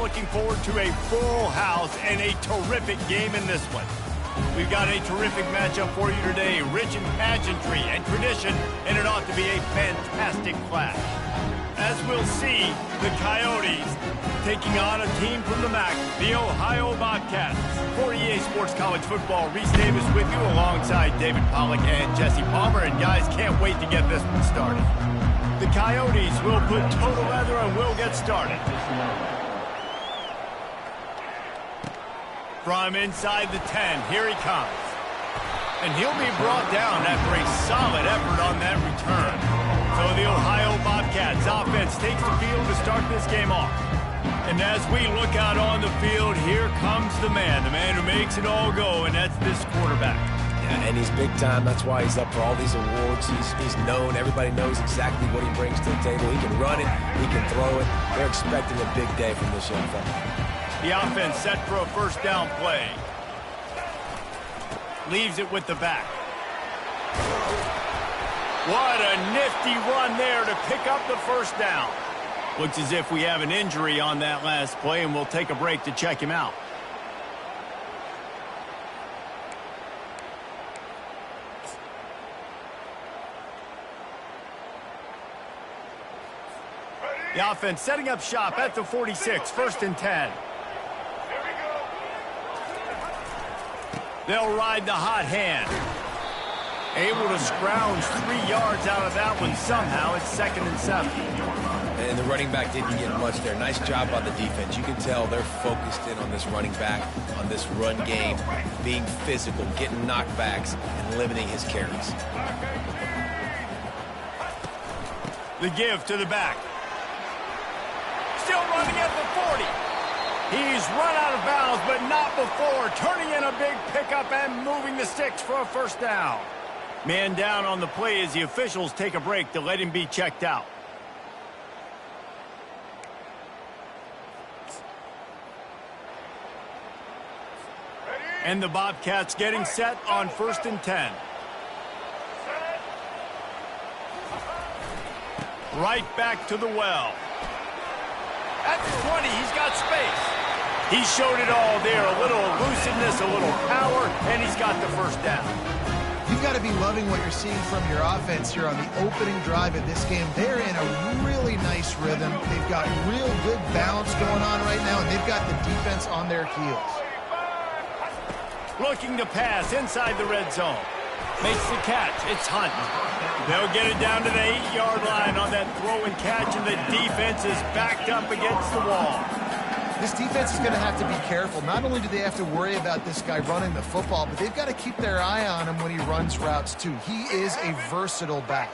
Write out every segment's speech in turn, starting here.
looking forward to a full house and a terrific game in this one. We've got a terrific matchup for you today, rich in pageantry and tradition, and it ought to be a fantastic clash. As we'll see, the Coyotes taking on a team from the MAC, the Ohio Bobcats. For EA Sports College Football, Reese Davis with you alongside David Pollack and Jesse Palmer. And guys, can't wait to get this one started. The Coyotes will put total leather and we'll get started. From inside the 10, here he comes. And he'll be brought down after a solid effort on that return. So the Ohio Bobcats offense takes the field to start this game off. And as we look out on the field, here comes the man who makes it all go, and that's this quarterback. Yeah, and he's big time. That's why he's up for all these awards. He's known. Everybody knows exactly what he brings to the table. He can run it. He can throw it. They're expecting a big day from this young fella. The offense set for a first down play. Leaves it with the back. What a nifty run there to pick up the first down. Looks as if we have an injury on that last play, and we'll take a break to check him out. The offense setting up shop at the 46, first and 10. They'll ride the hot hand. Able to scrounge 3 yards out of that one somehow. It's 2nd and 7. And the running back didn't get much there. Nice job by the defense. You can tell they're focused in on this running back, on this run game, being physical, getting knockbacks, and limiting his carries. The give to the back. Still running at the 40. He's run out of bounds, but not before. Turning in a big pickup and moving the sticks for a first down. Man down on the play as the officials take a break to let him be checked out. And the Bobcats getting set on 1st and 10. Right back to the well. At the 20, he's got space. He showed it all there. A little elusiveness, a little power, and he's got the first down. You've got to be loving what you're seeing from your offense here on the opening drive of this game. They're in a really nice rhythm. They've got real good balance going on right now, and they've got the defense on their heels. Looking to pass inside the red zone. Makes the catch. It's Hunt. They'll get it down to the 8-yard line on that throw and catch, and the defense is backed up against the wall. This defense is going to have to be careful. Not only do they have to worry about this guy running the football, but they've got to keep their eye on him when he runs routes, too. He is a versatile back.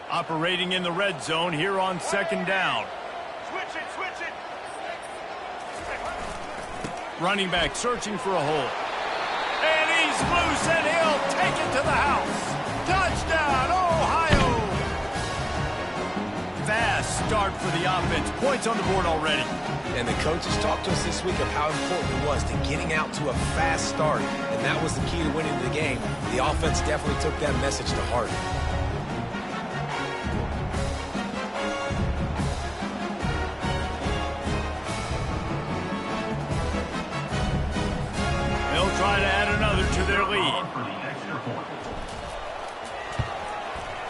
Operating in the red zone here on 2nd down. Switch it, switch it. Running back searching for a hole. And he's loose, and he'll take it to the house. Touchdown, Ohio! Fast start for the offense. Points on the board already. And the coaches talked to us this week of how important it was to getting out to a fast start. And that was the key to winning the game. The offense definitely took that message to heart. They'll try to add another to their lead.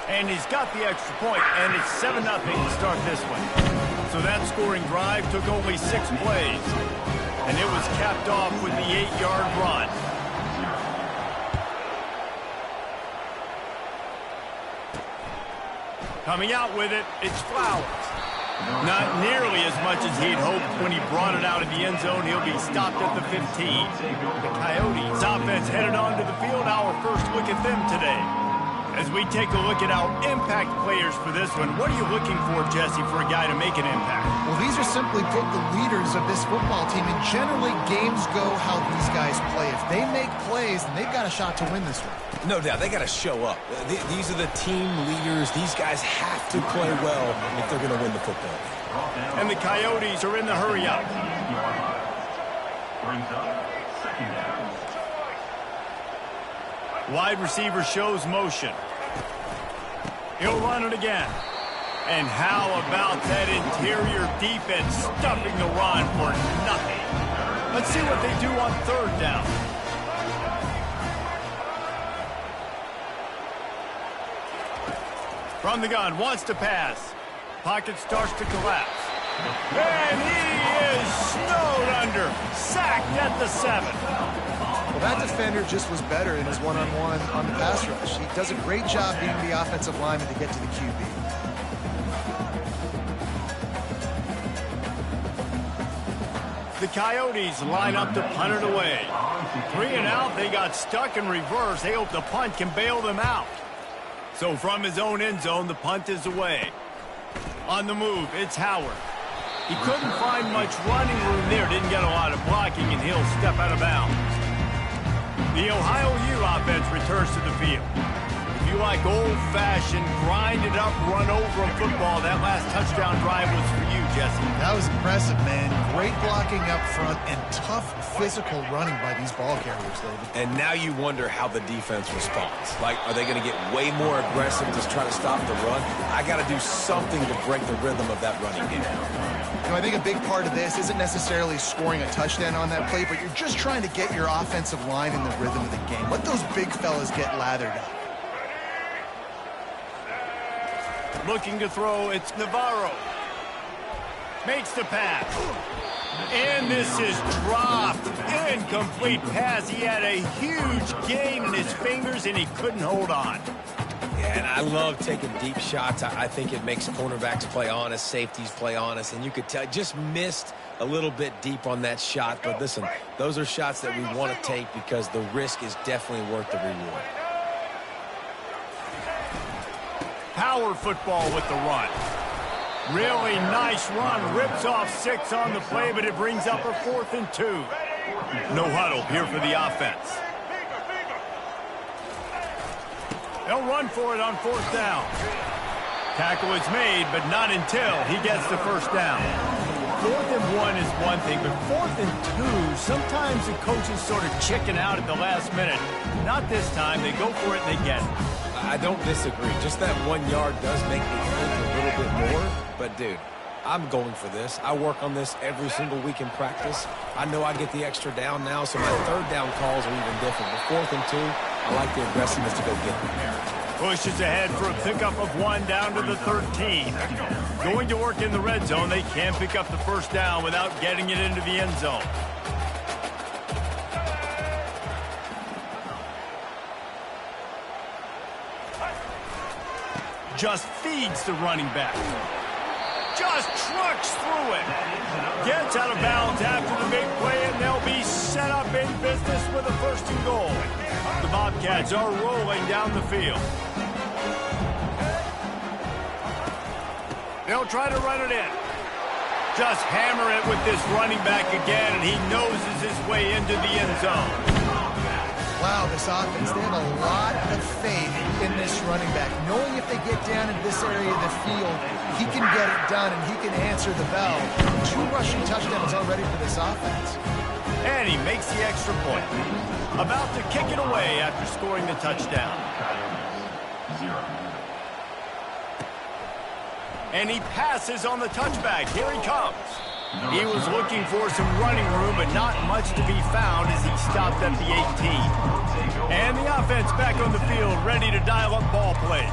And he's got the extra point, and it's 7-0 to start this one. So that scoring drive took only 6 plays. And it was capped off with the 8-yard run. Coming out with it, it's Flowers. Not nearly as much as he'd hoped when he brought it out of the end zone. He'll be stopped at the 15. The Coyotes offense headed onto the field. Our first look at them today. As we take a look at our impact players for this one, what are you looking for, Jesse, for a guy to make an impact? Well, these are simply put the leaders of this football team, and generally games go how these guys play. If they make plays, then they've got a shot to win this one. No doubt, they got to show up. These are the team leaders. These guys have to play well if they're going to win the football game. And the Coyotes are in the hurry-up. Wide receiver shows motion. He'll run it again. And how about that interior defense stuffing the run for nothing? Let's see what they do on third down. From the gun, wants to pass. Pocket starts to collapse. And he is snowed under. Sacked at the 7. Well, that defender just was better in his one-on-one on the pass rush. He does a great job being the offensive lineman to get to the QB. The Coyotes line up to punt it away. 3 and out, they got stuck in reverse. They hope the punt can bail them out. So from his own end zone, the punt is away. On the move, it's Howard. He couldn't find much running room there, didn't get a lot of blocking, and he'll step out of bounds. The Ohio U offense returns to the field. If you like old-fashioned, grind-it-up, run-over football, that last touchdown drive was for you, Jesse. That was impressive, man. Great blocking up front and tough physical running by these ball carriers, David. And now you wonder how the defense responds. Like, are they going to get way more aggressive to try to stop the run? I got to do something to break the rhythm of that running game. You know, I think a big part of this isn't necessarily scoring a touchdown on that play, but you're just trying to get your offensive line in the rhythm of the game. Let those big fellas get lathered up. Looking to throw, it's Navarro. Makes the pass. And this is dropped. Incomplete pass. He had a huge gain in his fingers, and he couldn't hold on. Yeah, and I love taking deep shots. I think it makes cornerbacks play honest, safeties play honest, and you could tell just missed a little bit deep on that shot. But listen, those are shots that we want to take because the risk is definitely worth the reward. Power football with the run. Really nice run. Rips off 6 on the play, but it brings up a 4th and 2. No huddle here for the offense. They'll run for it on 4th down. Tackle is made, but not until he gets the first down. 4th and 1 is one thing, but 4th and 2, sometimes the coaches sort of chicken out at the last minute. Not this time. They go for it and they get it. I don't disagree. Just that 1 yard does make me think a little bit more. But, dude, I'm going for this. I work on this every single week in practice. I know I get the extra down now, so my 3rd down calls are even different. But 4th and 2, I like the aggressiveness to go get them. Pushes ahead for a pickup of 1 down to the 13. Going to work in the red zone. They can't pick up the first down without getting it into the end zone. Just feeds the running back. Just trucks through it. Gets out of bounds after the big play, and they'll be set up in business with a 1st and goal. The Bobcats are rolling down the field. They'll try to run it in. Just hammer it with this running back again, and he noses his way into the end zone. Wow, this offense, they have a lot of faith in this running back. Knowing if they get down in this area of the field, he can get it done and he can answer the bell. 2 rushing touchdowns already for this offense. And he makes the extra point. About to kick it away after scoring the touchdown. And he passes on the touchback. Here he comes. He was looking for some running room, but not much to be found as he stopped at the 18. And the offense back on the field, ready to dial up ball plays.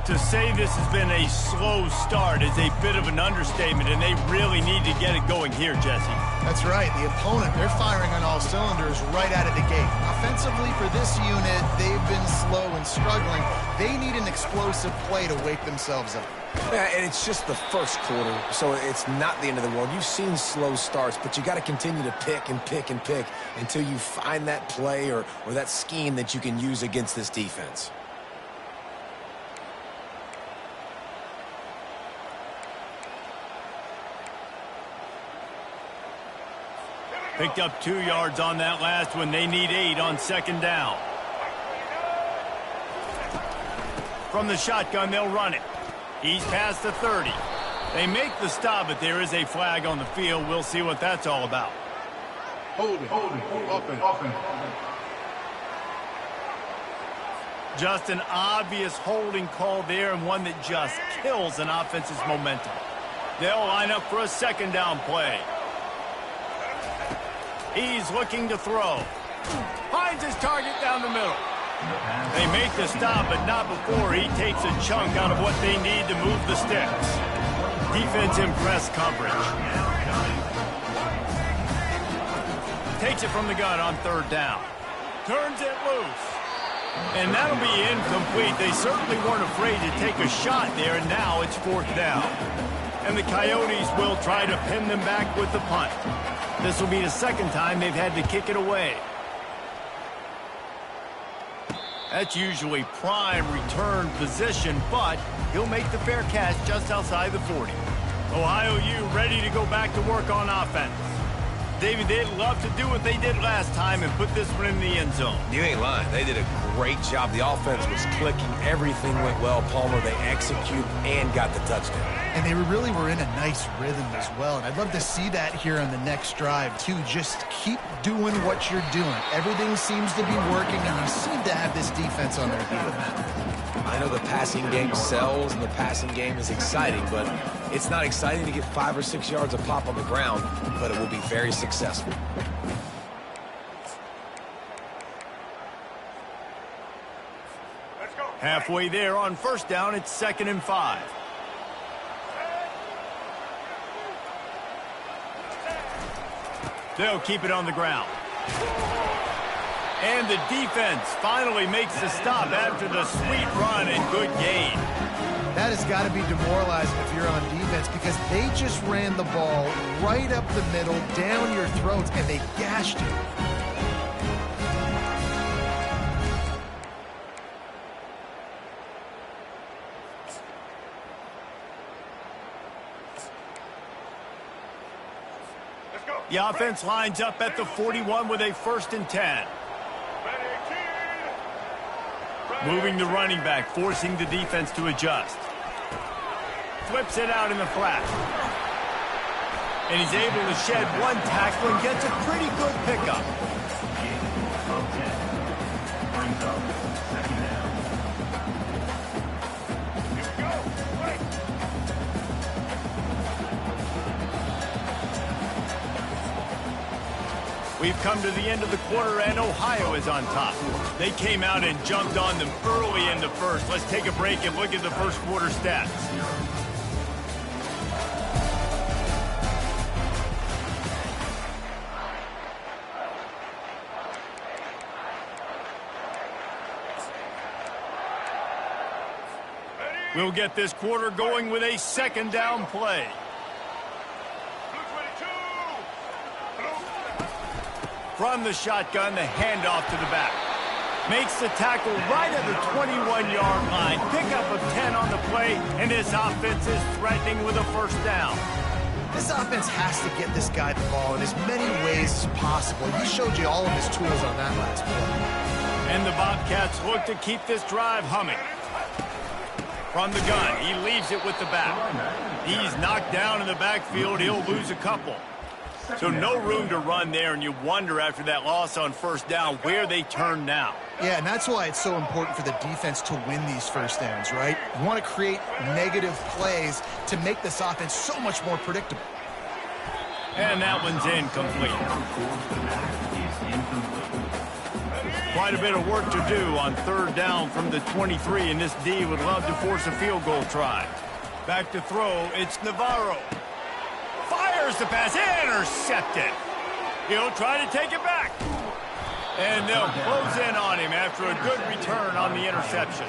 To say this has been a slow start is a bit of an understatement, and they really need to get it going here, Jesse. That's right. The opponent, they're firing on all cylinders right out of the gate. Offensively for this unit, they've been slow and struggling. They need an explosive play to wake themselves up. Yeah, and it's just the first quarter, so it's not the end of the world. You've seen slow starts, but you got to continue to pick and pick and pick until you find that play or that scheme that you can use against this defense. Picked up 2 yards on that last one. They need 8 on 2nd down. From the shotgun, they'll run it. He's past the 30. They make the stop, but there is a flag on the field. We'll see what that's all about. Hold it. Offense. Just an obvious holding call there, and one that just kills an offense's momentum. They'll line up for a second down play. He's looking to throw. Finds his target down the middle. They make the stop, but not before he takes a chunk out of what they need to move the sticks. Defense in press coverage. Takes it from the gun on third down. Turns it loose. And that'll be incomplete. They certainly weren't afraid to take a shot there, and now it's fourth down. And the Coyotes will try to pin them back with the punt. This will be the second time they've had to kick it away. That's usually prime return position, but he'll make the fair catch just outside the 40. Ohio U ready to go back to work on offense. David, they'd love to do what they did last time and put this one in the end zone. You ain't lying. They did a great job. The offense was clicking. Everything went well. Palmer, they executed and got the touchdown. And they really were in a nice rhythm as well. And I'd love to see that here on the next drive, too. Just keep doing what you're doing. Everything seems to be working, and you seem to have this defense on their heels. I know the passing game sells, and the passing game is exciting, but it's not exciting to get 5 or 6 yards of pop on the ground, but it will be very successful. Let's go. Halfway there on first down, it's 2nd and 5. They'll keep it on the ground. And the defense finally makes the stop after the sweet run and good gain. That has got to be demoralizing if you're on defense, because they just ran the ball right up the middle, down your throats, and they gashed you. Let's go. The offense lines up at the 41 with a 1st and 10. Moving the running back, forcing the defense to adjust. Flips it out in the flat. And he's able to shed one tackle and gets a pretty good pickup. We've come to the end of the quarter, and Ohio is on top. They came out and jumped on them early in the first. Let's take a break and look at the first quarter stats. We'll get this quarter going with a 2nd down play. From the shotgun, the handoff to the back. Makes the tackle right at the 21-yard line. Pickup of 10 on the play, and this offense is threatening with a 1st down. This offense has to get this guy the ball in as many ways as possible. He showed you all of his tools on that last play. And the Bobcats look to keep this drive humming. From the gun, he leaves it with the back. He's knocked down in the backfield. He'll lose a couple. So no room to run there, and you wonder after that loss on 1st down where they turn now. Yeah, and that's why it's so important for the defense to win these 1st downs, right? You want to create negative plays to make this offense so much more predictable. And that one's incomplete. Quite a bit of work to do on 3rd down from the 23, and this D would love to force a field goal try. Back to throw, it's Navarro. Fires the pass, intercepted. He'll try to take it back. And they'll close in on him after a good return on the interception.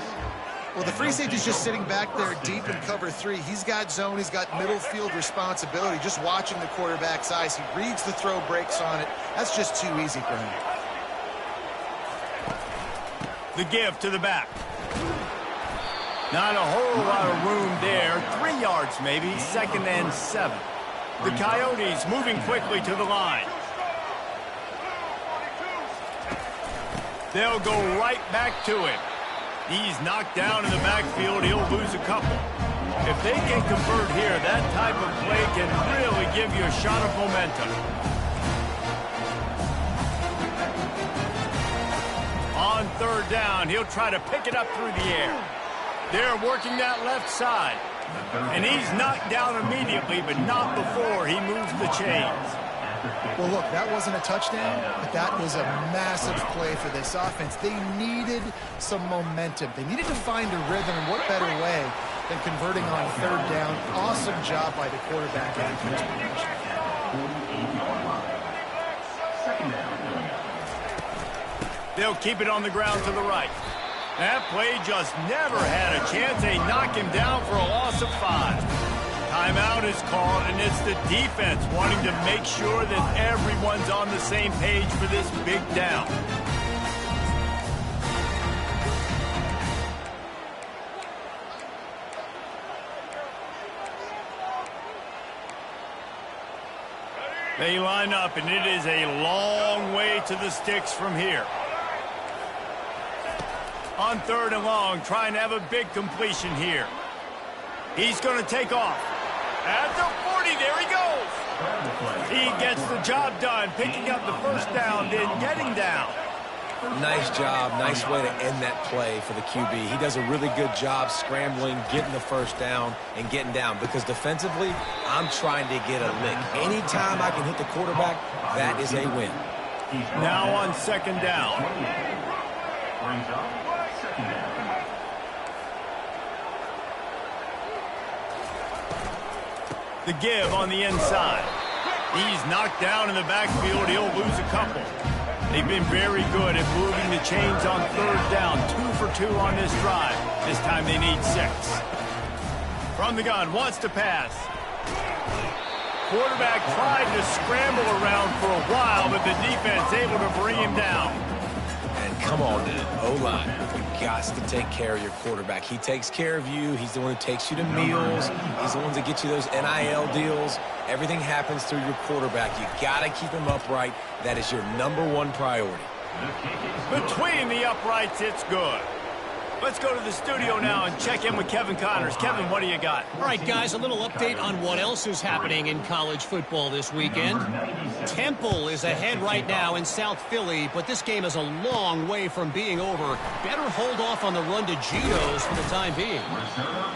Well, the free safety's just sitting back there deep in cover 3. He's got zone, he's got middle field responsibility, just watching the quarterback's eyes. He reads the throw, breaks on it. That's just too easy for him. The give to the back. Not a whole lot of room there. 3 yards maybe, 2nd and 7. The Coyotes moving quickly to the line. They'll go right back to him. He's knocked down in the backfield. He'll lose a couple. If they can convert here, that type of play can really give you a shot of momentum. On on third down. He'll try to pick it up through the air. They're working that left side. And he's knocked down immediately, but not before he moves the chains. Well, look, that wasn't a touchdown, but that was a massive play for this offense. They needed some momentum. They needed to find a rhythm, and what better way than converting on third down. Awesome job by the quarterback and defense position. They'll keep it on the ground to the right. That play just never had a chance. They knock him down for a loss of 5. Timeout is called, and it's the defense wanting to make sure that everyone's on the same page for this big down. They line up, and it is a long way to the sticks from here. On third and long, trying to have a big completion here. He's going to take off. At the 40, there he goes. He gets the job done, picking up the first down, then getting down. Nice job, nice way to end that play for the QB. He does a really good job scrambling, getting the first down, and getting down. Because defensively, I'm trying to get a lick. Anytime I can hit the quarterback, that is a win. Now on second down. The give on the inside. He's knocked down in the backfield. He'll lose a couple. They've been very good at moving the chains on third down. 2 for 2 on this drive. This time they need 6. From the gun, wants to pass. Quarterback tried to scramble around for a while, but the defense able to bring him down. And come on, dude. O-line. You've got to take care of your quarterback. He takes care of you. He's the one who takes you to meals. He's the one that gets you those NIL deals. Everything happens through your quarterback. You got to keep him upright. That is your #1 priority. Between the uprights, it's good. Let's go to the studio now and check in with Kevin Connors. Kevin, what do you got? All right, guys, a little update on what else is happening in college football this weekend. Temple is ahead right now in South Philly, but this game is a long way from being over. Better hold off on the run to Geno's for the time being.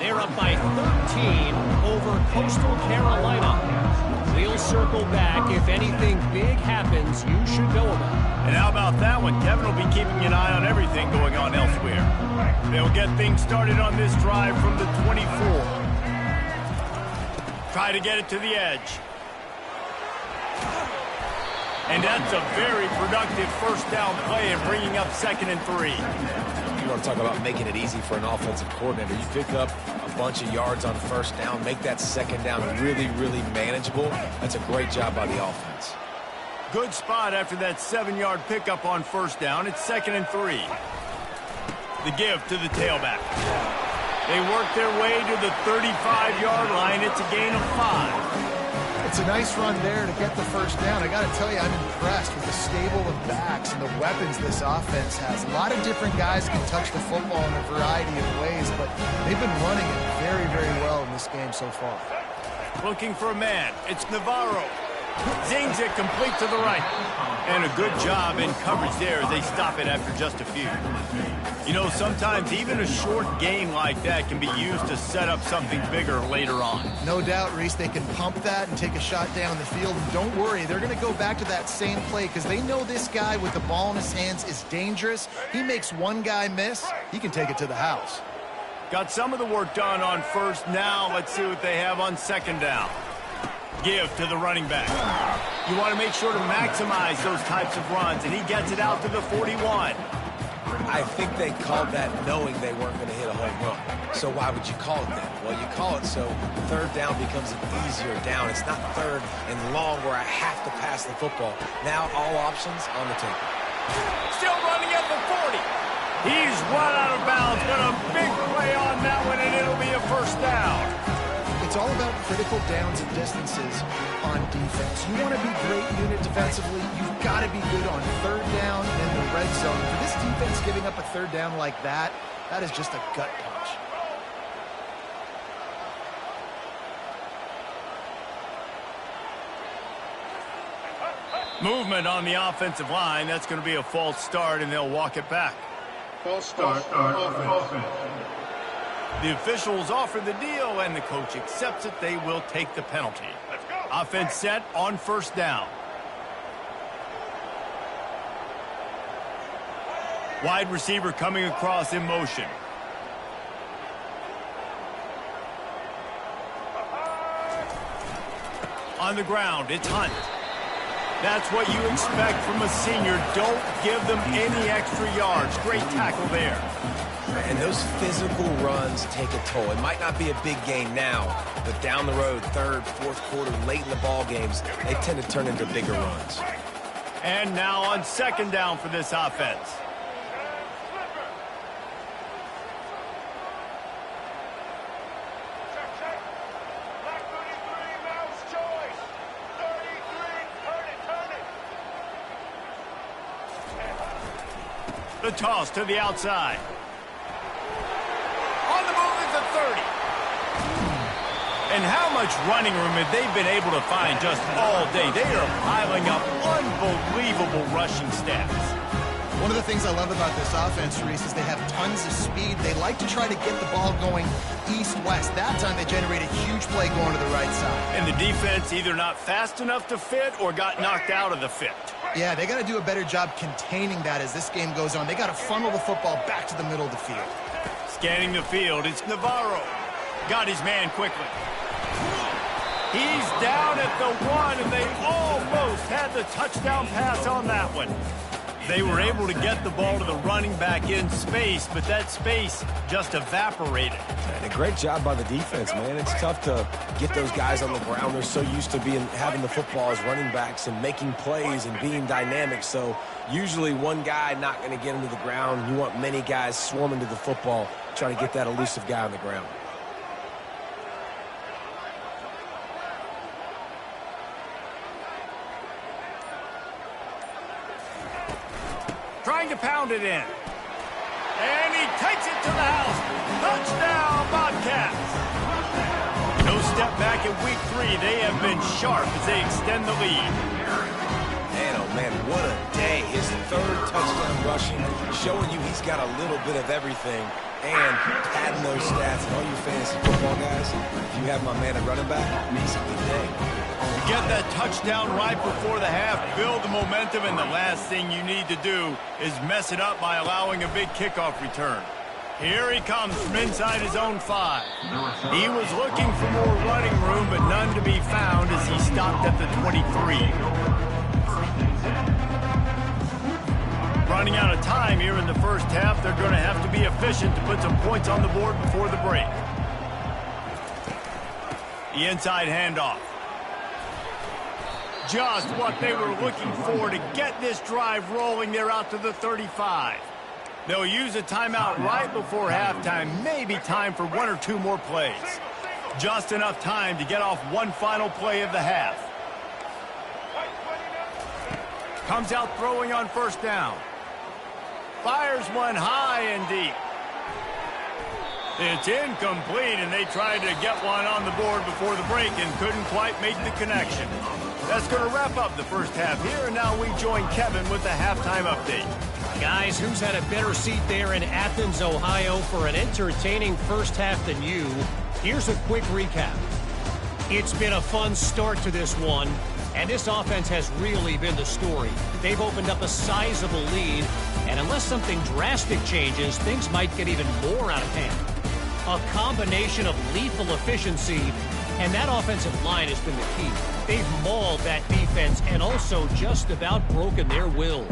They're up by 13 over Coastal Carolina. We'll circle back. If anything big happens, you should know about it. And how about that one? Kevin will be keeping an eye on everything going on elsewhere. They'll get things started on this drive from the 24. Try to get it to the edge. And that's a very productive first down play and bringing up 2nd and 3. You want to talk about making it easy for an offensive coordinator. You pick up a bunch of yards on first down, make that second down really, really manageable. That's a great job by the offense. Good spot after that 7-yard pickup on first down. It's 2nd and 3. The give to the tailback. They work their way to the 35-yard line. It's a gain of 5. It's a nice run there to get the first down. I got to tell you, I'm impressed with the stable of backs and the weapons this offense has. A lot of different guys can touch the football in a variety of ways, but they've been running it very, very well in this game so far. Looking for a man. It's Navarro. Zings it complete to the right. And a good job in coverage there as they stop it after just a few. You know, sometimes even a short game like that can be used to set up something bigger later on. No doubt, Reese, they can pump that and take a shot down the field. And don't worry, they're going to go back to that same play because they know this guy with the ball in his hands is dangerous. He makes one guy miss, he can take it to the house. Got some of the work done on first. Now let's see what they have on second down. Give to the running back. You want to make sure to maximize those types of runs, and he gets it out to the 41. I think they called that knowing they weren't going to hit a home run. So why would you call it that? Well, you call it so third down becomes an easier down. It's not third and long where I have to pass the football. Now all options on the table. Still running at the 40. He's run out of bounds, but a big play on that one, and it'll be a first down. It's all about critical downs and distances on defense. You want to be great unit defensively, you've got to be good on third down and in the red zone. For this defense giving up a third down like that, that is just a gut punch. Movement on the offensive line. That's going to be a false start, and they'll walk it back. False start, offense. The officials offer the deal, and the coach accepts it. They will take the penalty. Let's go. Offense set on first down. Wide receiver coming across in motion. On the ground, it's Hunt. That's what you expect from a senior. Don't give them any extra yards. Great tackle there. And those physical runs take a toll. It might not be a big game now, but down the road, third, fourth quarter, late in the ball games, they tend to turn into bigger runs. And now on second down for this offense. The toss to the outside. On the move is the 30. And how much running room have they been able to find just all day? They are piling up unbelievable rushing stats. One of the things I love about this offense, Reese, is they have tons of speed. They like to try to get the ball going east-west. That time they generate a huge play going to the right side. And the defense either not fast enough to fit or got knocked out of the fit. Yeah, they got to do a better job containing that as this game goes on. They got to funnel the football back to the middle of the field. Scanning the field, it's Navarro. Got his man quickly. He's down at the 1, and they almost had the touchdown pass on that one. They were able to get the ball to the running back in space, but that space just evaporated. And a great job by the defense, man. It's tough to get those guys on the ground. They're so used to having the football as running backs and making plays and being dynamic. So usually one guy not going to get into the ground. You want many guys swarming to the football, trying to get that elusive guy on the ground. Trying to pound it in. And he takes it to the house. Touchdown, Bobcats. No step back in week 3. They have been sharp as they extend the lead. Man, oh man, what a day. His third touchdown rushing, showing you he's got a little bit of everything and padding those stats. And all you fantasy football guys, if you have my man at running back, it's a good day. Get that touchdown right before the half, build the momentum, and the last thing you need to do is mess it up by allowing a big kickoff return. Here he comes from inside his own 5. He was looking for more running room, but none to be found as he stopped at the 23. Running out of time here in the first half, they're going to have to be efficient to put some points on the board before the break. The inside handoff. Just what they were looking for to get this drive rolling. They're out to the 35. They'll use a timeout right before halftime. Maybe time for 1 or 2 more plays. Just enough time to get off one final play of the half. Comes out throwing on first down. Fires one high and deep. It's incomplete, and they tried to get one on the board before the break and couldn't quite make the connection. That's going to wrap up the first half here, and now we join Kevin with the halftime update. Guys, who's had a better seat there in Athens, Ohio for an entertaining first half than you? Here's a quick recap. It's been a fun start to this one, and this offense has really been the story. They've opened up a sizable lead, and unless something drastic changes, things might get even more out of hand. A combination of lethal efficiency, and that offensive line has been the key. They've mauled that defense and also just about broken their will.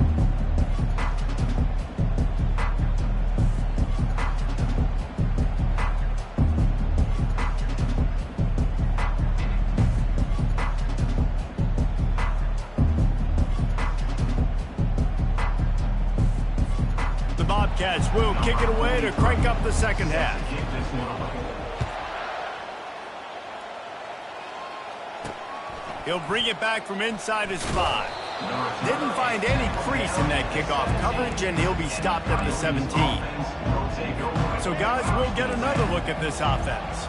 The Bobcats will kick it away to crank up the second half. He'll bring it back from inside his 5. Didn't find any crease in that kickoff coverage, and he'll be stopped at the 17. So, guys, we'll get another look at this offense.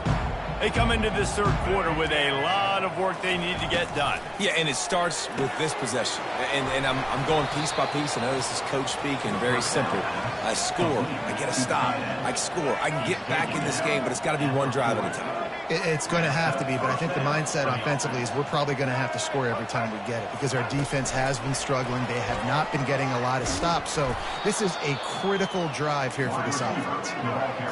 They come into this third quarter with a lot of work they need to get done. Yeah, and it starts with this possession. And I'm going piece by piece. I know this is coach speak and very simple. I score. I get a stop. I score. I can get back in this game, but it's got to be one drive at a time. It's going to have to be, but I think the mindset offensively is we're probably going to have to score every time we get it because our defense has been struggling. They have not been getting a lot of stops, so this is a critical drive here for this offense.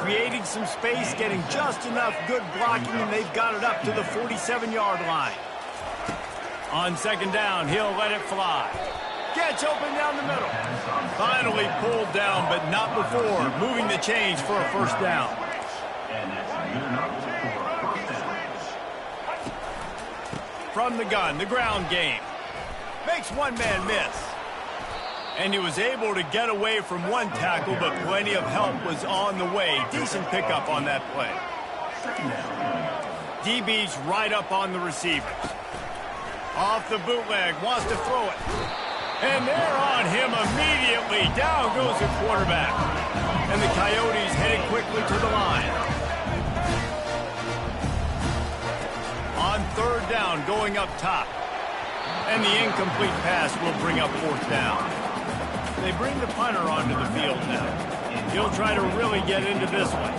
Creating some space, getting just enough good blocking, and they've got it up to the 47-yard line. On second down, he'll let it fly. Gets open down the middle. Finally pulled down, but not before moving the chains for a first down. From the gun, the ground game. Makes one man miss. And he was able to get away from one tackle, but plenty of help was on the way. Decent pickup on that play. DB's right up on the receivers. Off the bootleg, wants to throw it. And they're on him immediately. Down goes the quarterback. And the Coyotes headed quickly to the line. On third down, going up top. And the incomplete pass will bring up fourth down. They bring the punter onto the field now. He'll try to really get into this one.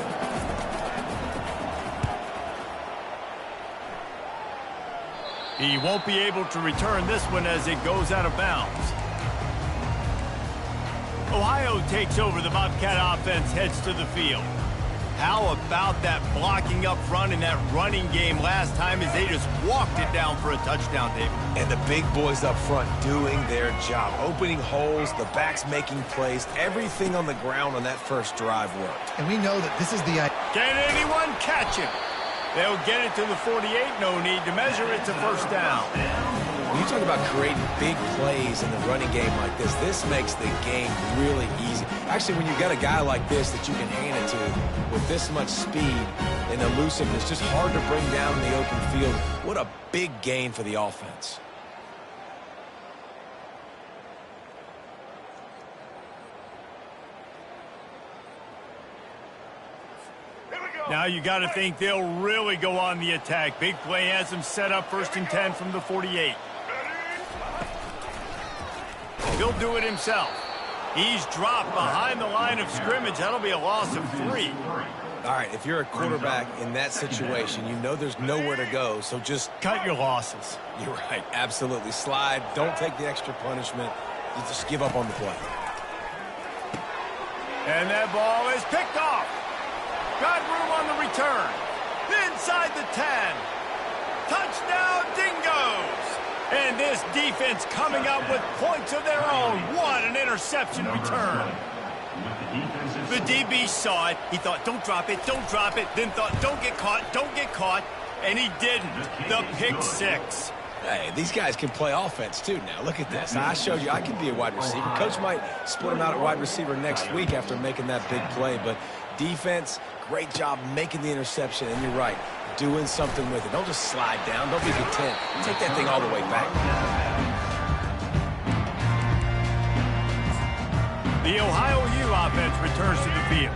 He won't be able to return this one as it goes out of bounds. Ohio takes over. The Bobcat offense heads to the field. How about that blocking up front in that running game last time as they just walked it down for a touchdown, David? And the big boys up front doing their job. Opening holes, the backs making plays. Everything on the ground on that first drive worked. And we know that this is the... Can anyone catch him? They'll get it to the 48. No need to measure it to first down. When you talk about creating big plays in the running game like this makes the game really easy. Actually, when you've got a guy like this that you can hand it to with this much speed and elusiveness, just hard to bring down in the open field. What a big gain for the offense. Now you got to think they'll really go on the attack. Big play has them set up 1st and 10 from the 48. He'll do it himself. He's dropped behind the line of scrimmage. That'll be a loss of 3. All right, if you're a quarterback in that situation, you know there's nowhere to go, so just cut your losses. You're right, absolutely. Slide, don't take the extra punishment. You just give up on the play. And that ball is picked off. Got room on the return. Inside the 10. Touchdown, Dingoes. And this defense coming up with points of their own. What an interception return. The DB saw it. He thought, don't drop it, don't drop it. Then thought, don't get caught. And he didn't. The pick 6. Hey, these guys can play offense, too, now. Look at this. I showed you I can be a wide receiver. Coach might split him out at wide receiver next week after making that big play. But defense, great job making the interception. And you're right, doing something with it. Don't just slide down. Don't be content. Take that thing all the way back. The Ohio U offense returns to the field.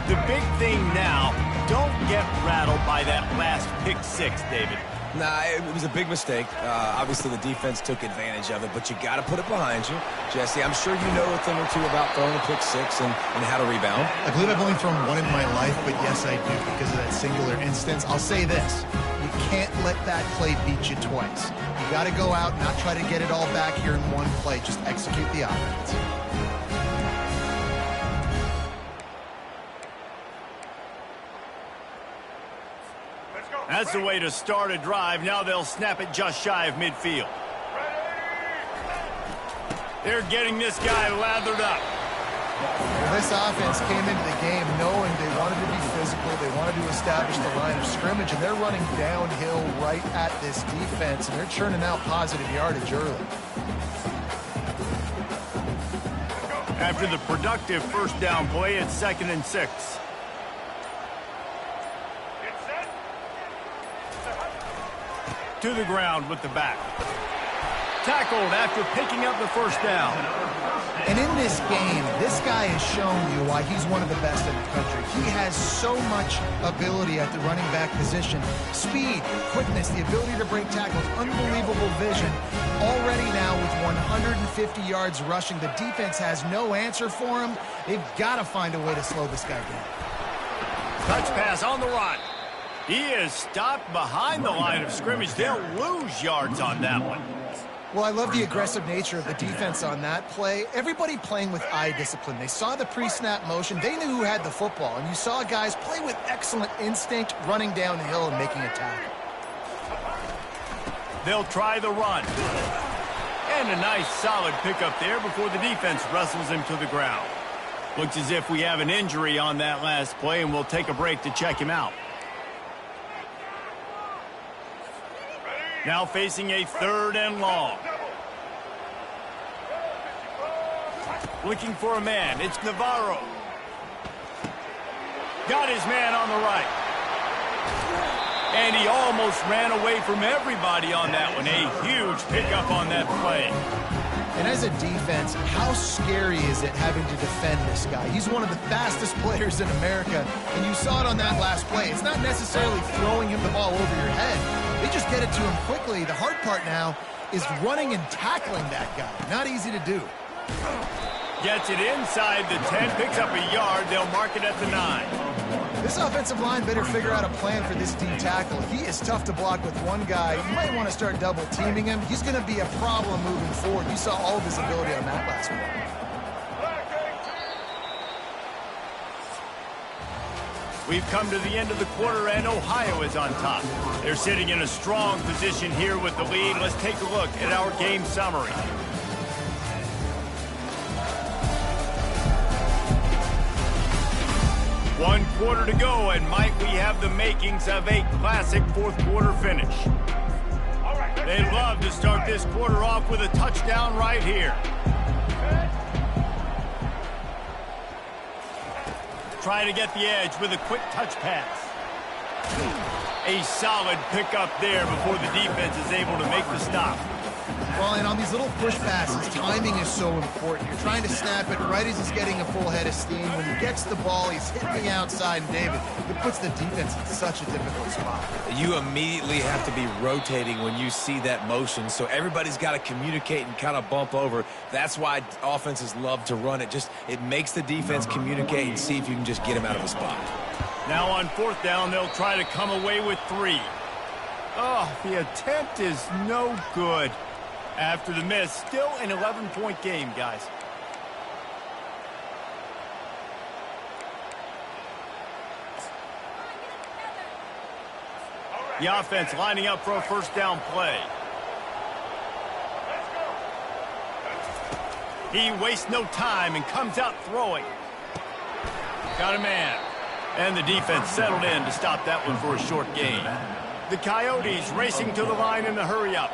The big thing now, don't get rattled by that last pick 6, David. Nah, it was a big mistake. Obviously, the defense took advantage of it, but you got to put it behind you. Jesse, I'm sure you know a thing or two about throwing a pick 6 and how to rebound. I believe I've only thrown one in my life, but yes, I do because of that singular instance. I'll say this. You can't let that play beat you twice. You got to go out, not try to get it all back here in one play. Just execute the offense. That's the way to start a drive. Now they'll snap it just shy of midfield. They're getting this guy lathered up. Well, this offense came into the game knowing they wanted to be physical. They wanted to establish the line of scrimmage, and they're running downhill right at this defense, and they're churning out positive yardage early. After the productive first down play, it's 2nd and 6. To the ground with the back. Tackled after picking up the first down. And in this game, this guy has shown you why he's one of the best in the country. He has so much ability at the running back position. Speed, quickness, the ability to break tackles, unbelievable vision. Already now with 150 yards rushing, the defense has no answer for him. They've got to find a way to slow this guy down. Touch pass on the run. He is stopped behind the line of scrimmage. They'll lose yards on that one. Well, I love the aggressive nature of the defense on that play. Everybody playing with eye discipline. They saw the pre-snap motion. They knew who had the football. And you saw guys play with excellent instinct, running down the hill and making a tackle. They'll try the run. And a nice solid pickup there before the defense wrestles him to the ground. Looks as if we have an injury on that last play, and we'll take a break to check him out. Now facing a 3rd and long. Looking for a man. It's Navarro. Got his man on the right. And he almost ran away from everybody on that one. A huge pickup on that play. And as a defense, how scary is it having to defend this guy? He's one of the fastest players in America, and you saw it on that last play. It's not necessarily throwing him the ball over your head. They just get it to him quickly. The hard part now is running and tackling that guy. Not easy to do. Gets it inside the 10, picks up a yard. They'll mark it at the 9. This offensive line better figure out a plan for this D tackle. He is tough to block with one guy. You might want to start double teaming him. He's going to be a problem moving forward. You saw all of his ability on that last one. We've come to the end of the quarter, and Ohio is on top. They're sitting in a strong position here with the lead. Let's take a look at our game summary. One quarter to go, and might we have the makings of a classic 4th quarter finish. They'd love to start this quarter off with a touchdown right here. Trying to get the edge with a quick touch pass. A solid pickup there before the defense is able to make the stop. Well, and on these little push passes, timing is so important. You're trying to snap it right as he's getting a full head of steam. When he gets the ball, he's hitting the outside, and David, it puts the defense in such a difficult spot. You immediately have to be rotating when you see that motion, so everybody's got to communicate and kind of bump over. That's why offenses love to run it. It makes the defense communicate and see if you can just get him out of a spot. Now on 4th down, they'll try to come away with 3. Oh, the attempt is no good. After the miss, still an 11-point game, guys. The offense lining up for a 1st down play. He wastes no time and comes out throwing. Got a man. And the defense settled in to stop that one for a short gain. The Coyotes racing to the line in the hurry-up.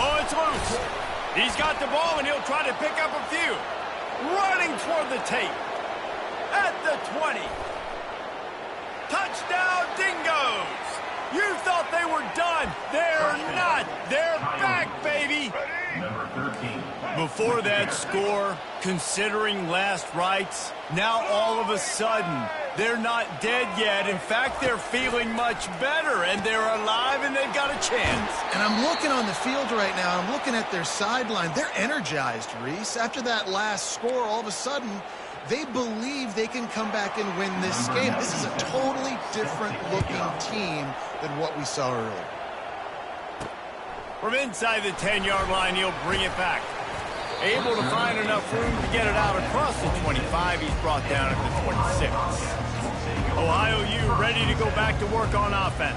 Oh, it's loose. He's got the ball, and he'll try to pick up a few. Running toward the tape. At the 20. Touchdown, Dingoes. You thought they were done. They're not. They're back, baby. Before that score, considering last rites, now all of a sudden, they're not dead yet. In fact, they're feeling much better, and they're alive, and they've got a chance. And I'm looking on the field right now. I'm looking at their sideline. They're energized, Reese. After that last score, all of a sudden, they believe they can come back and win this game. This is a totally different-looking team than what we saw earlier. From inside the 10-yard line, he'll bring it back. Able to find enough room to get it out across the 25. He's brought down at the 26. Ohio U ready to go back to work on offense.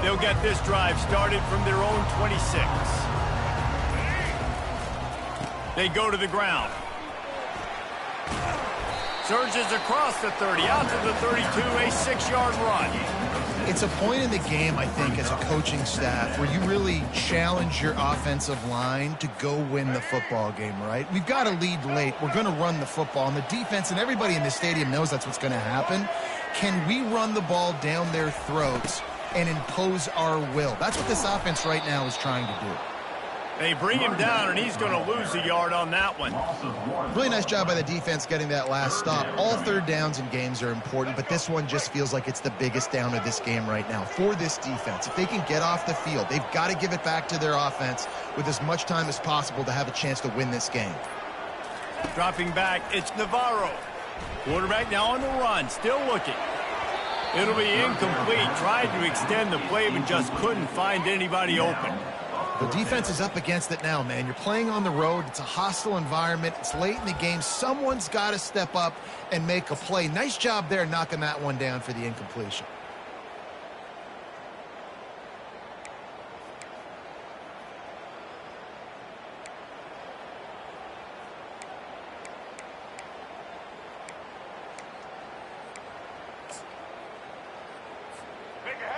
They'll get this drive started from their own 26. They go to the ground. Surges across the 30, out to the 32, a 6-yard run. It's a point in the game, I think, as a coaching staff where you really challenge your offensive line to go win the football game, right? We've got to lead late. We're going to run the football. And the defense and everybody in the stadium knows that's what's going to happen. Can we run the ball down their throats and impose our will? That's what this offense right now is trying to do. They bring him down, and he's going to lose a yard on that one. Really nice job by the defense getting that last stop. All third downs in games are important, but this one just feels like it's the biggest down of this game right now for this defense. If they can get off the field, they've got to give it back to their offense with as much time as possible to have a chance to win this game. Dropping back, it's Navarro. Quarterback now on the run, still looking. It'll be incomplete. Tried to extend the play, but just couldn't find anybody open. The defense is up against it now, man. You're playing on the road. It's a hostile environment. It's late in the game. Someone's got to step up and make a play. Nice job there knocking that one down for the incompletion.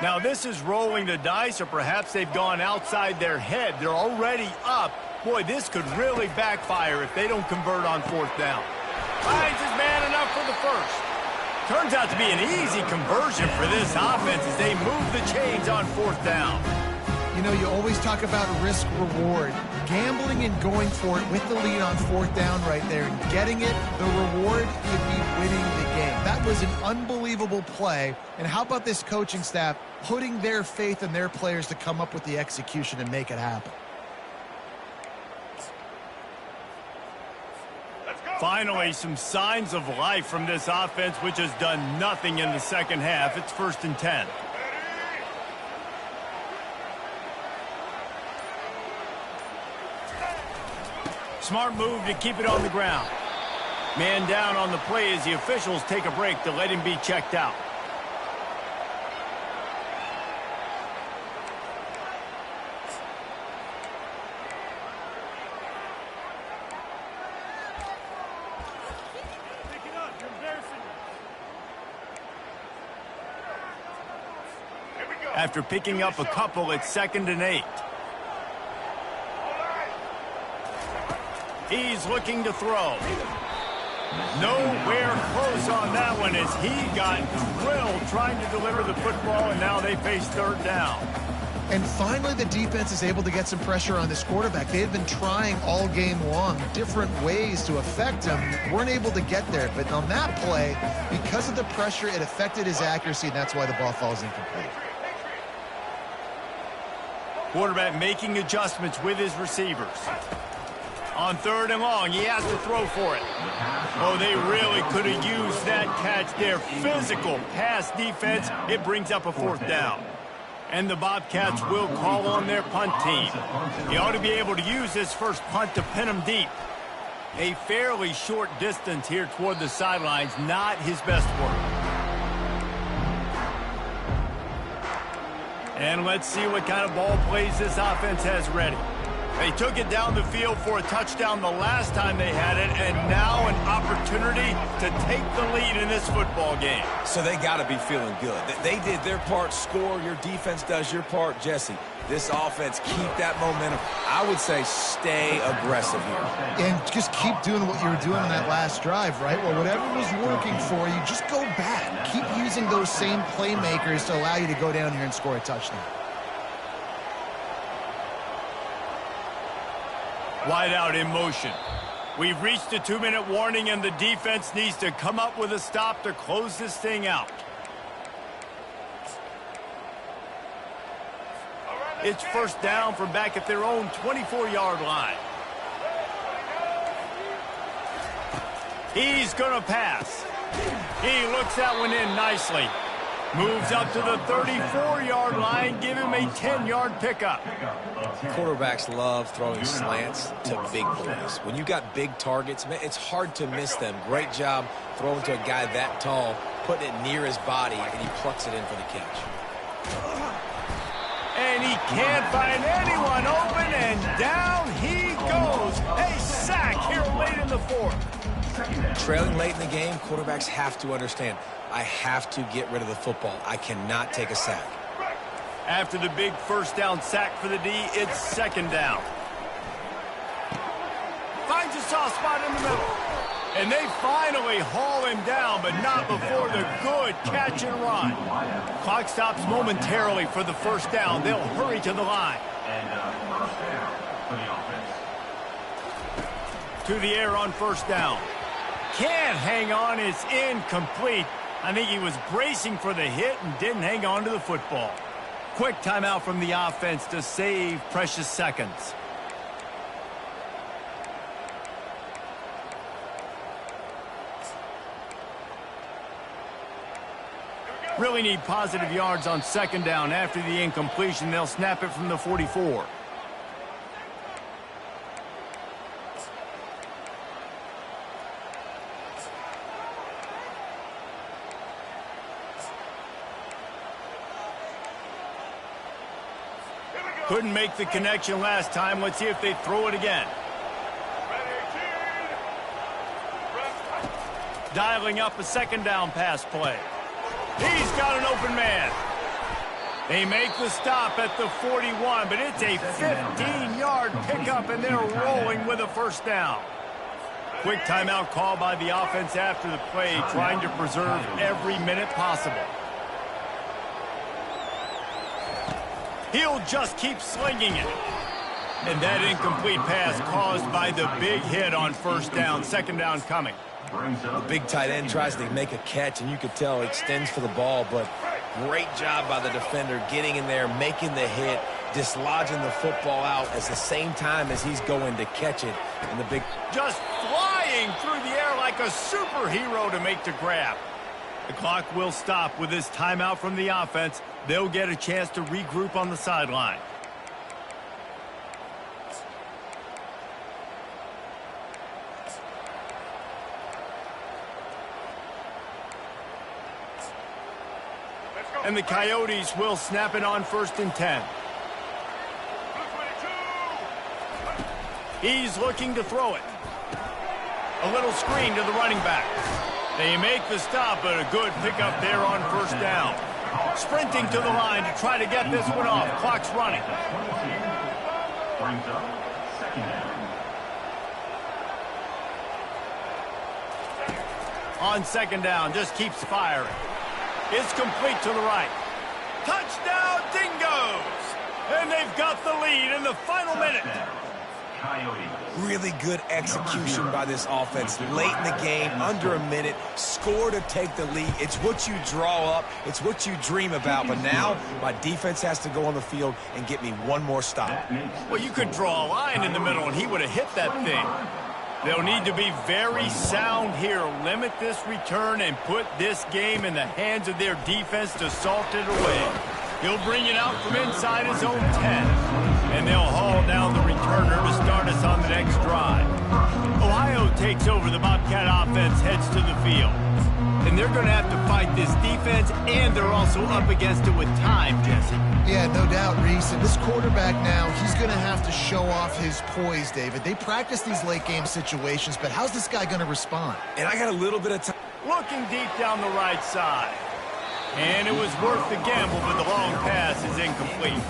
Now this is rolling the dice, or perhaps they've gone outside their head. They're already up. Boy, this could really backfire if they don't convert on fourth down. Finds his man enough for the first. Turns out to be an easy conversion for this offense as they move the chains on fourth down. You know, you always talk about risk-reward. Gambling and going for it with the lead on fourth down right there and getting it, the reward could be winning the game. That was an unbelievable play. And how about this coaching staff putting their faith in their players to come up with the execution and make it happen? Finally, some signs of life from this offense, which has done nothing in the second half. It's 1st and 10. Smart move to keep it on the ground. Man down on the play as the officials take a break to let him be checked out. After picking up a couple, it's 2nd and 8. He's looking to throw. Nowhere close on that one as he got drilled trying to deliver the football, and now they face 3rd down. And finally, the defense is able to get some pressure on this quarterback. They had been trying all game long different ways to affect him. Weren't able to get there. But on that play, because of the pressure, it affected his accuracy, and that's why the ball falls incomplete. Quarterback making adjustments with his receivers. On 3rd and long, he has to throw for it. Oh, they really could have used that catch there. Physical pass defense. It brings up a 4th down. And the Bobcats will call on their punt team. He ought to be able to use this first punt to pin him deep. A fairly short distance here toward the sidelines. Not his best work. And let's see what kind of ball plays this offense has ready. They took it down the field for a touchdown the last time they had it, and now an opportunity to take the lead in this football game. So they got to be feeling good. They did their part, score. Your defense does your part. Jesse, this offense, keep that momentum. I would say stay aggressive here. And just keep doing what you were doing on that last drive, right? Well, whatever was working for you, just go back. Keep using those same playmakers to allow you to go down here and score a touchdown. Wide out in motion. We've reached the 2-minute warning, and the defense needs to come up with a stop to close this thing out. It's 1st down from back at their own 24-yard line. He's going to pass. He looks that one in nicely. Moves up to the 34-yard line, give him a 10-yard pickup. Quarterbacks love throwing slants to big boys. When you got big targets, man, it's hard to miss them. Great job throwing to a guy that tall, putting it near his body, and he plucks it in for the catch. And he can't find anyone open, and down he goes. A sack here late in the 4th. Trailing late in the game, quarterbacks have to understand, I have to get rid of the football. I cannot take a sack. After the big first down sack for the D, it's second down. Finds a soft spot in the middle. And they finally haul him down, but not before the good catch and run. Clock stops momentarily for the first down. They'll hurry to the line. And first down for the offense. To the air on first down. Can't hang on. It's incomplete. I think he was bracing for the hit and didn't hang on to the football. Quick timeout from the offense to save precious seconds. Really need positive yards on second down. After the incompletion, they'll snap it from the 44. Couldn't make the connection last time. Let's see if they throw it again. Dialing up a second down pass play. He's got an open man. They make the stop at the 41, but it's a 15-yard pickup, and they're rolling with a first down. Quick timeout call by the offense after the play, trying to preserve every minute possible. He'll just keep slinging it. And that incomplete pass caused by the big hit on first down. Second down coming. The big tight end tries to make a catch, and you could tell he extends for the ball, but great job by the defender getting in there, making the hit, dislodging the football out at the same time as he's going to catch it. And the big... Just flying through the air like a superhero to make the grab. The clock will stop with this timeout from the offense. They'll get a chance to regroup on the sideline. And the Coyotes will snap it on first and 10. He's looking to throw it. A little screen to the running back. They make the stop, but a good pickup there on first down. Sprinting to the line to try to get this one off. Clock's running. Brings up second down. On second down, just keeps firing. It's complete to the right. Touchdown, Dingoes! And they've got the lead in the final minute. Really good execution by this offense. Late in the game, under a minute, score to take the lead. It's what you draw up. It's what you dream about. But now, my defense has to go on the field and get me one more stop. Well, you could draw a line in the middle, and he would have hit that thing. They'll need to be very sound here. Limit this return and put this game in the hands of their defense to salt it away. He'll bring it out from inside his own 10. And they'll haul down the returner to start us on the next drive. Ohio takes over. The Bobcat offense heads to the field. And they're going to have to fight this defense, and they're also up against it with time, Jesse. Yeah, no doubt, Reese. And this quarterback now, he's going to have to show off his poise, David. They practice these late-game situations, but how's this guy going to respond? And I got a little bit of time. Looking deep down the right side. And it was worth the gamble, but the long pass is incomplete.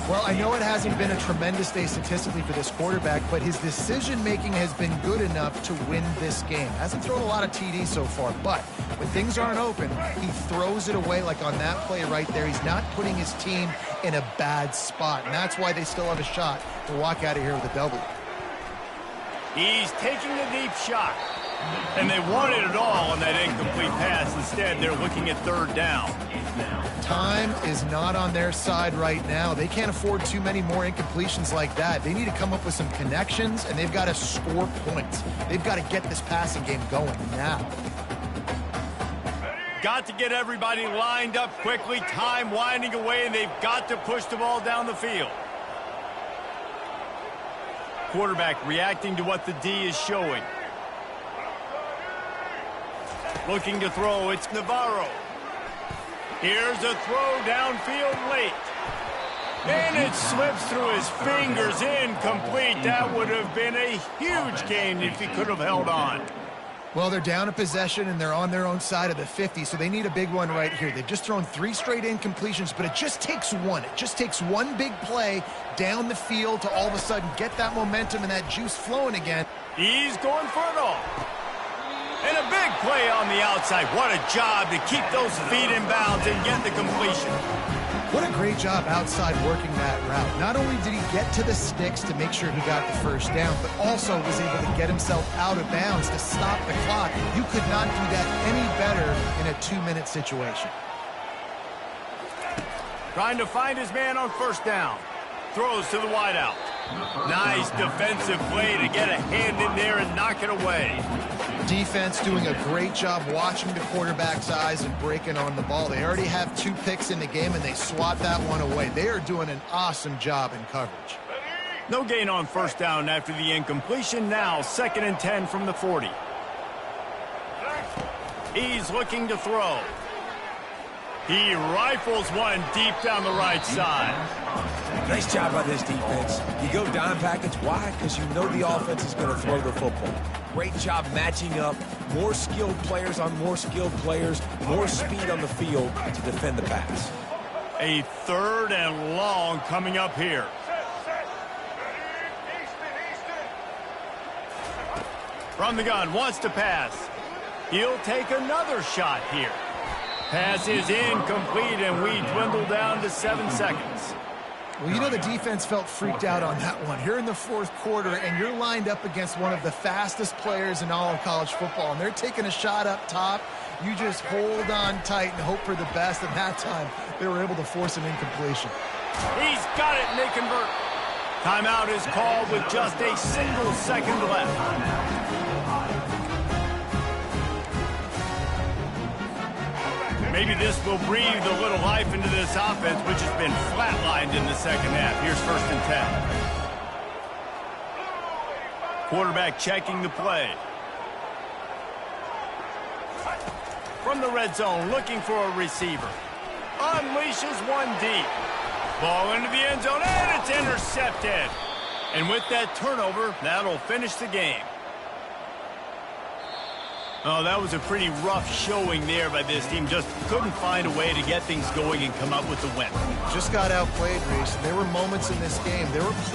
Well, I know it hasn't been a tremendous day statistically for this quarterback, but his decision-making has been good enough to win this game. Hasn't thrown a lot of TDs so far, but when things aren't open, he throws it away like on that play right there. He's not putting his team in a bad spot, and that's why they still have a shot to walk out of here with a W. He's taking a deep shot. And they wanted it all on that incomplete pass. Instead, they're looking at third down. Time is not on their side right now. They can't afford too many more incompletions like that. They need to come up with some connections, and they've got to score points. They've got to get this passing game going now. Got to get everybody lined up quickly. Time winding away, and they've got to push the ball down the field. Quarterback reacting to what the D is showing. Looking to throw, it's Navarro. Here's a throw downfield late. And it slips through his fingers, incomplete. That would have been a huge gain if he could have held on. Well, they're down a possession, and they're on their own side of the 50, so they need a big one right here. They've just thrown 3 straight incompletions, but it just takes one. It just takes one big play down the field to all of a sudden get that momentum and that juice flowing again. He's going for it all. And a big play on the outside. What a job to keep those feet in bounds and get the completion. What a great job outside working that route. Not only did he get to the sticks to make sure he got the first down, but also was able to get himself out of bounds to stop the clock. You could not do that any better in a 2-minute situation. Trying to find his man on first down. Throws to the wideout. Nice defensive play to get a hand in there and knock it away. Defense doing a great job watching the quarterback's eyes and breaking on the ball. They already have 2 picks in the game, and they swat that one away. They are doing an awesome job in coverage. No gain on first down after the incompletion. Now 2nd and 10 from the 40. He's looking to throw. He rifles one deep down the right side. Nice job by this defense. You go dime package. Why? Because you know the offense is going to throw the football. Great job matching up. More skilled players on more skilled players. More speed on the field to defend the pass. A 3rd and long coming up here. From the gun, wants to pass. He'll take another shot here. Pass is incomplete, and we dwindle down to 7 seconds. Well, you know the defense felt freaked out on that one. You're in the 4th quarter, and you're lined up against one of the fastest players in all of college football, and they're taking a shot up top. You just hold on tight and hope for the best, and that time they were able to force an incompletion. He's got it, and they convert. Timeout is called with just a single second left. Maybe this will breathe a little life into this offense, which has been flatlined in the second half. Here's 1st and 10. Quarterback checking the play. From the red zone, looking for a receiver. Unleashes one deep. Ball into the end zone, and it's intercepted. And with that turnover, that'll finish the game. Oh, that was a pretty rough showing there by this team. Just couldn't find a way to get things going and come up with the win. Just got outplayed, Reese. There were moments in this game. There were plays